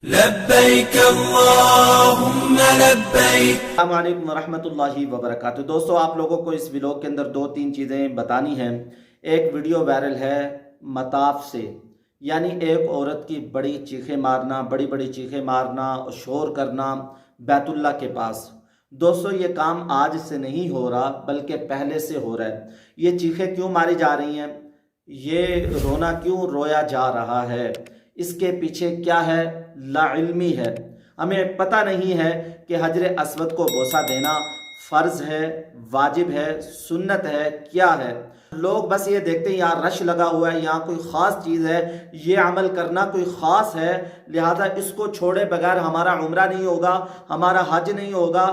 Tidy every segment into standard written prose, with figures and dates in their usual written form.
لبیک اللہم لبیک۔ السلام علیکم ورحمۃ اللہ وبرکاتہ۔ دوستو، آپ لوگوں کو اس ویلوگ کے اندر 2-3 چیزیں بتانی ہیں۔ ایک ویڈیو وائرل ہے مطاف سے، یعنی ایک عورت کی بڑی بڑی چیخیں مارنا، شور کرنا بیت اللہ کے پاس۔ دوستو، یہ کام آج سے نہیں ہو رہا بلکہ پہلے سے ہو رہا ہے۔ یہ چیخیں کیوں ماری جا رہی ہیں؟ یہ رونا کیوں رویا جا رہا ہے؟ اس کے پیچھے کیا ہے؟ لا علمی ہے۔ ہمیں پتہ نہیں ہے کہ حجر اسود کو بوسہ دینا فرض ہے، واجب ہے، سنت ہے، کیا ہے۔ لوگ بس یہ دیکھتے ہیں یہاں رش لگا ہوا ہے، یہاں کوئی خاص چیز ہے، یہ عمل کرنا کوئی خاص ہے، لہذا اس کو چھوڑے بغیر ہمارا عمرہ نہیں ہوگا، ہمارا حج نہیں ہوگا۔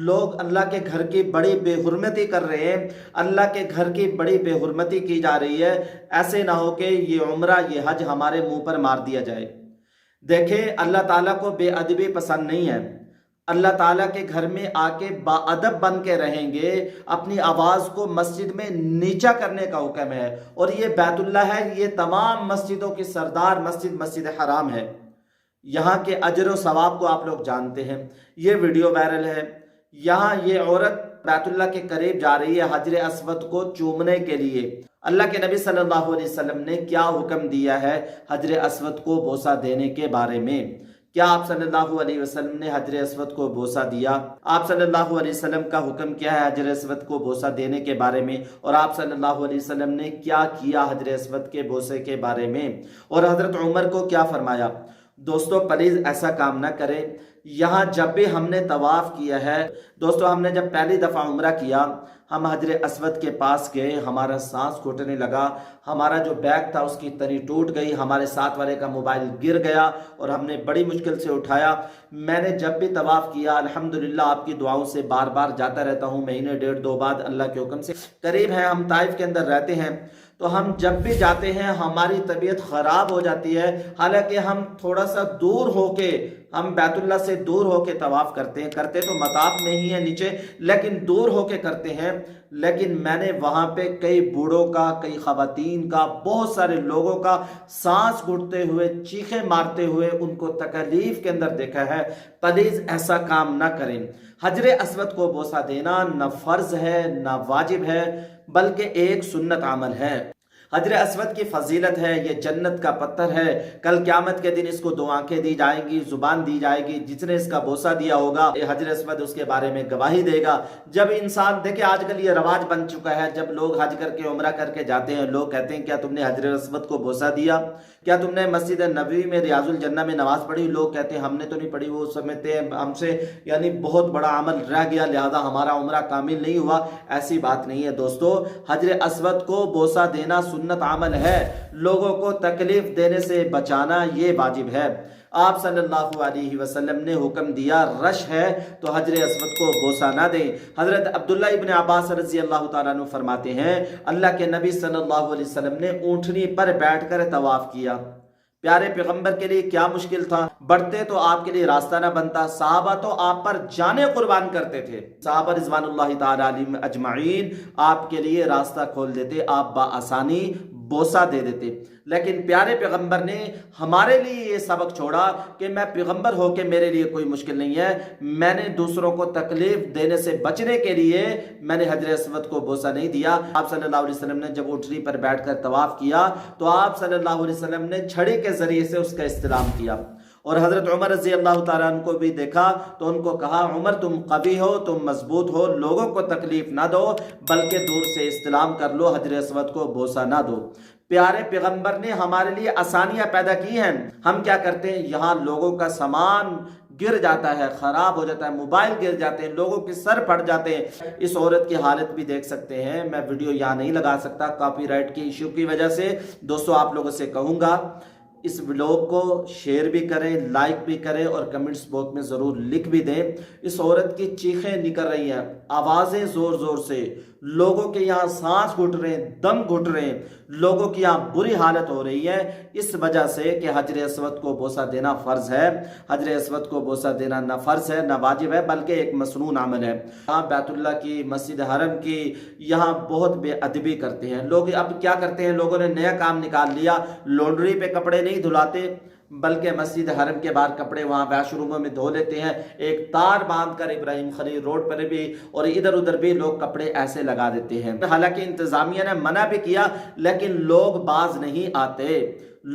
لوگ اللہ کے گھر کی بڑی بے حرمتی کر رہے ہیں، اللہ کے گھر کی بڑی بے حرمتی کی جا رہی ہے۔ ایسے نہ ہو کہ یہ عمرہ یہ حج ہمارے منہ پر مار دیا جائے۔ دیکھیں، اللہ تعالیٰ کو بے ادبی پسند نہیں ہے۔ اللہ تعالیٰ کے گھر میں آ کے با ادب بن کے رہیں گے، اپنی آواز کو مسجد میں نیچا کرنے کا حکم ہے۔ اور یہ بیت اللہ ہے، یہ تمام مسجدوں کی سردار مسجد حرام ہے۔ یہاں کے اجر و ثواب کو آپ لوگ جانتے ہیں۔ یہ ویڈیو وائرل ہے، یہاں یہ عورت بیت اللہ کے قریب جا رہی ہے حجر اسود کو چومنے کے لیے۔ اللہ کے نبی صلی اللہ علیہ وسلم نے کیا حکم دیا ہے حجر اسود کو بوسہ دینے کے بارے میں؟ کیا آپ صلی اللہ علیہ وسلم نے حجر اسود کو بوسہ دیا؟ آپ صلی اللہ علیہ وسلم کا حکم کیا ہے حجر اسود کو بوسہ دینے کے بارے میں؟ اور آپ صلی اللہ علیہ وسلم نے کیا کیا حجر اسود کے بوسے کے بارے میں؟ اور حضرت عمر کو کیا فرمایا؟ دوستو، پلیز ایسا کام نہ کریں۔ یہاں جب بھی ہم نے طواف کیا ہے، دوستو ہم نے جب پہلی دفعہ عمرہ کیا، ہم حجر اسود کے پاس گئے، ہمارا سانس گھٹنے لگا، ہمارا جو بیگ تھا اس کی تنی ٹوٹ گئی، ہمارے ساتھ والے کا موبائل گر گیا اور ہم نے بڑی مشکل سے اٹھایا۔ میں نے جب بھی طواف کیا، الحمدللہ آپ کی دعاؤں سے بار بار جاتا رہتا ہوں، مہینے 1.5-2 بعد اللہ کے حکم سے۔ قریب ہیں، ہم طائف کے اندر رہتے ہیں، تو ہم جب بھی جاتے ہیں ہماری طبیعت خراب ہو جاتی ہے، حالانکہ ہم تھوڑا سا دور ہو کے، ہم بیت اللہ سے دور ہو کے طواف کرتے تو مطاف میں ہی ہے نیچے، لیکن دور ہو کے کرتے ہیں۔ لیکن میں نے وہاں پہ کئی بوڑھوں کا، کئی خواتین کا، بہت سارے لوگوں کا سانس گھٹتے ہوئے، چیخیں مارتے ہوئے ان کو تکلیف کے اندر دیکھا ہے۔ پلیز ایسا کام نہ کریں۔ حجر اسود کو بوسہ دینا نہ فرض ہے نہ واجب ہے، بلکہ ایک سنت عمل ہے۔ حجر اسود کی فضیلت ہے، یہ جنت کا پتھر ہے۔ کل قیامت کے دن اس کو 2 آنکھیں دی جائیں گی، زبان دی جائے گی، جس نے اس کا بوسہ دیا ہوگا حجر اسود اس کے بارے میں گواہی دے گا۔ جب انسان دیکھیں، آج کل یہ رواج بن چکا ہے، جب لوگ حج کر کے عمرہ کر کے جاتے ہیں، لوگ کہتے ہیں کیا تم نے حجر اسود کو بوسہ دیا؟ کیا تم نے مسجد نبوی میں ریاض الجنہ میں نماز پڑھی؟ لوگ کہتے ہیں ہم نے تو نہیں پڑھی، وہ سمجھتے ہیں ہم سے یعنی بہت بڑا عمل رہ گیا، لہذا ہمارا عمرہ کامل نہیں ہوا۔ ایسی بات نہیں ہے دوستو، حجر اسود کو بوسہ دینا سنت عمل ہے، لوگوں کو تکلیف دینے سے بچانا یہ واجب ہے۔ آپ صلی اللہ علیہ وسلم نے حکم دیا، رش ہے تو حجر اسود کو بوسہ نہ دیں۔ حضرت عبداللہ ابن عباس رضی اللہ تعالیٰ عنہ فرماتے ہیں، اللہ کے نبی صلی اللہ علیہ وسلم نے اونٹنی پر بیٹھ کر طواف کیا۔ پیارے پیغمبر کے لیے کیا مشکل تھا، بڑھتے تو آپ کے لیے راستہ نہ بنتا، صحابہ تو آپ پر جانیں قربان کرتے تھے، صحابہ رضوان اللہ تعالی علیہم اجمعین آپ کے لیے راستہ کھول دیتے، آپ بآسانی بوسہ دے دیتے۔ لیکن پیارے پیغمبر نے ہمارے لیے یہ سبق چھوڑا کہ میں پیغمبر ہو کے میرے لیے کوئی مشکل نہیں ہے، میں نے دوسروں کو تکلیف دینے سے بچنے کے لیے میں نے حجر اسود کو بوسہ نہیں دیا۔ آپ صلی اللہ علیہ وسلم نے جب اونٹنی پر بیٹھ کر طواف کیا تو آپ صلی اللہ علیہ وسلم نے چھڑی کے ذریعے سے اس کا استلام کیا۔ اور حضرت عمر رضی اللہ تعالیٰ عنہ کو بھی دیکھا تو ان کو کہا، عمر تم قوی ہو، تم مضبوط ہو، لوگوں کو تکلیف نہ دو بلکہ دور سے استلام کر لو، حجر اسود کو بوسہ نہ دو۔ پیارے پیغمبر نے ہمارے لیے آسانیاں پیدا کی ہیں، ہم کیا کرتے ہیں، یہاں لوگوں کا سامان گر جاتا ہے، خراب ہو جاتا ہے، موبائل گر جاتے ہیں، لوگوں کے سر پھٹ جاتے ہیں۔ اس عورت کی حالت بھی دیکھ سکتے ہیں، میں ویڈیو یہاں نہیں لگا سکتا کاپی رائٹ کی ایشو کی وجہ سے۔ دوستو، آپ لوگوں سے کہوں گا اس ویڈیو کو شیئر بھی کریں، لائک بھی کریں اور کمنٹس باکس میں ضرور لکھ بھی دیں۔ اس عورت کی چیخیں نکل رہی ہیں، آوازیں زور زور سے، لوگوں کے یہاں سانس گھٹ رہے ہیں، دم گھٹ رہے ہیں، لوگوں کی یہاں بری حالت ہو رہی ہے، اس وجہ سے کہ حجر اسود کو بوسہ دینا فرض ہے۔ حجر اسود کو بوسہ دینا نہ فرض ہے نہ واجب ہے بلکہ ایک مسنون عمل ہے۔ یہاں بیت اللہ کی، مسجد حرم کی، یہاں بہت بے ادبی کرتے ہیں لوگ۔ اب کیا کرتے ہیں، لوگوں نے نیا کام نکال لیا، لانڈری پہ کپڑے نہیں دھلاتے، بلکہ مسجد حرم کے باہر کپڑے وہاں واش روموں میں دھو لیتے ہیں، ایک تار باندھ کر ابراہیم خلیل روڈ پر بھی اور ادھر ادھر بھی لوگ کپڑے ایسے لگا دیتے ہیں۔ حالانکہ انتظامیہ نے منع بھی کیا لیکن لوگ باز نہیں آتے،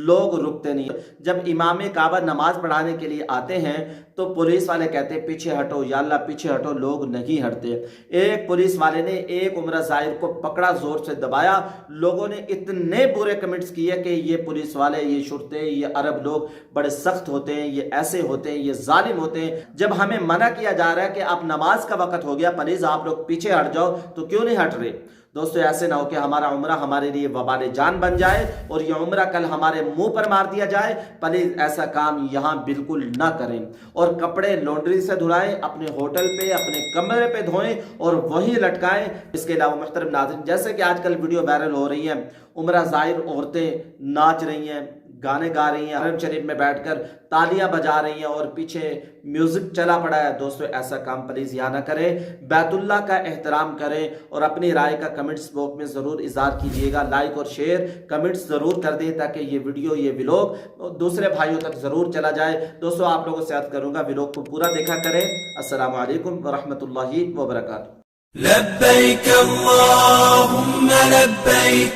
لوگ رکتے نہیں۔ جب امام کعبہ نماز پڑھانے کے لیے آتے ہیں تو پولیس والے کہتے ہیں پیچھے ہٹو یا اللہ پیچھے ہٹو، لوگ نہیں ہٹتے۔ ایک پولیس والے نے ایک عمرہ زائر کو پکڑا، زور سے دبایا، لوگوں نے اتنے برے کمنٹس کیے کہ یہ پولیس والے، یہ شرطے، یہ عرب لوگ بڑے سخت ہوتے ہیں، یہ ایسے ہوتے ہیں، یہ ظالم ہوتے ہیں۔ جب ہمیں منع کیا جا رہا ہے کہ اب نماز کا وقت ہو گیا، پلیز آپ لوگ پیچھے ہٹ جاؤ، تو کیوں نہیں ہٹ رہے؟ دوستو ایسے نہ ہو کہ ہمارا عمرہ ہمارے لیے وبال جان بن جائے اور یہ عمرہ کل ہمارے منہ پر مار دیا جائے۔ پلیز ایسا کام یہاں بالکل نہ کریں، اور کپڑے لانڈری سے دھلائیں، اپنے ہوٹل پہ اپنے کمرے پہ دھوئیں اور وہیں لٹکائیں۔ اس کے علاوہ محترم ناظرین، جیسے کہ آج کل ویڈیو وائرل ہو رہی ہیں، عمرہ زائر عورتیں ناچ رہی ہیں، گانے گا رہی ہیں، حرم شریف میں بیٹھ کر تالیاں بجا رہی ہیں اور پیچھے میوزک چلا پڑا ہے۔ دوستو ایسا کام پلیز یہاں نہ کریں، بیت اللہ کا احترام کریں اور اپنی رائے کا کمنٹس باکس میں ضرور اظہار کیجئے گا۔ لائک اور شیئر کمنٹس ضرور کر دیں تاکہ یہ ویڈیو، یہ ویلوگ دوسرے بھائیوں تک ضرور چلا جائے۔ دوستو آپ لوگوں سے عرض کروں گا ویلوگ کو پورا دیکھا کریں۔ السلام علیکم ورحمۃ اللہ وبرکاتہ۔ لبيك اللهم لبيك